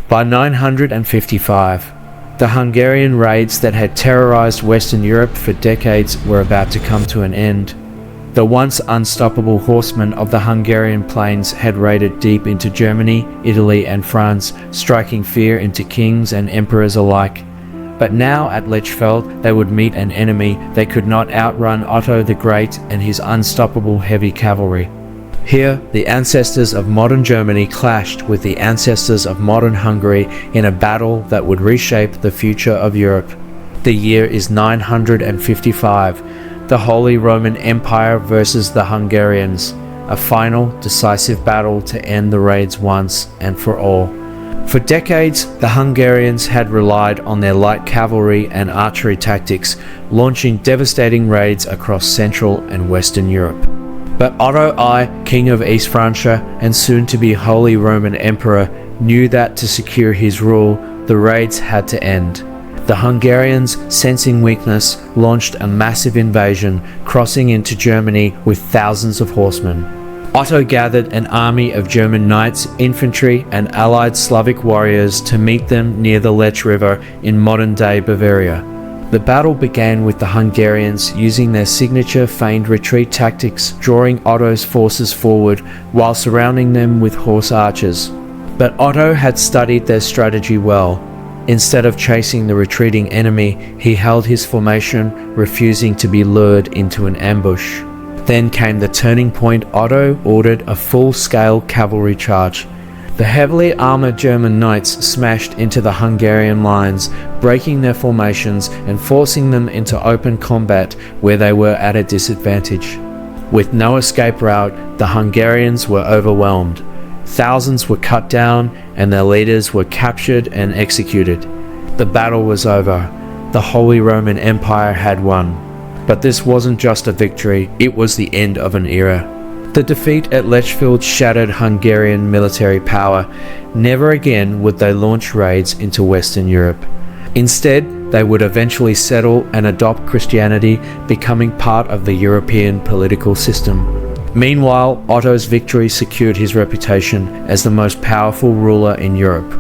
By 955, the Hungarian raids that had terrorized Western Europe for decades were about to come to an end. The once unstoppable horsemen of the Hungarian plains had raided deep into Germany, Italy and France, striking fear into kings and emperors alike. But now at Lechfeld they would meet an enemy they could not outrun: Otto the Great and his unstoppable heavy cavalry. Here, the ancestors of modern Germany clashed with the ancestors of modern Hungary in a battle that would reshape the future of Europe. The year is 955, the Holy Roman Empire versus the Hungarians, a final, decisive battle to end the raids once and for all. For decades, the Hungarians had relied on their light cavalry and archery tactics, launching devastating raids across Central and Western Europe. But Otto I, King of East Francia and soon to be Holy Roman Emperor, knew that to secure his rule, the raids had to end. The Hungarians, sensing weakness, launched a massive invasion, crossing into Germany with thousands of horsemen. Otto gathered an army of German knights, infantry and allied Slavic warriors to meet them near the Lech River in modern-day Bavaria. The battle began with the Hungarians using their signature feigned retreat tactics, drawing Otto's forces forward while surrounding them with horse archers. But Otto had studied their strategy well. Instead of chasing the retreating enemy, he held his formation, refusing to be lured into an ambush. Then came the turning point. Otto ordered a full-scale cavalry charge. The heavily armoured German knights smashed into the Hungarian lines, breaking their formations and forcing them into open combat where they were at a disadvantage. With no escape route, the Hungarians were overwhelmed. Thousands were cut down and their leaders were captured and executed. The battle was over. The Holy Roman Empire had won. But this wasn't just a victory, it was the end of an era. The defeat at Lechfeld shattered Hungarian military power. Never again would they launch raids into Western Europe. Instead, they would eventually settle and adopt Christianity, becoming part of the European political system. Meanwhile, Otto's victory secured his reputation as the most powerful ruler in Europe.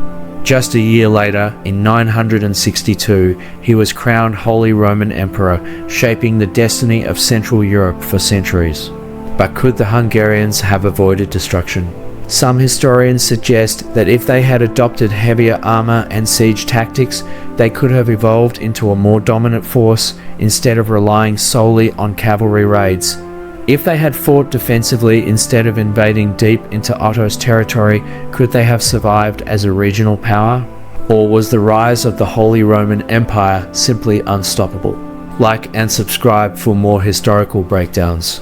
Just a year later, in 962, he was crowned Holy Roman Emperor, shaping the destiny of Central Europe for centuries. But could the Hungarians have avoided destruction? Some historians suggest that if they had adopted heavier armor and siege tactics, they could have evolved into a more dominant force instead of relying solely on cavalry raids. If they had fought defensively instead of invading deep into Otto's territory, could they have survived as a regional power? Or was the rise of the Holy Roman Empire simply unstoppable? Like and subscribe for more historical breakdowns.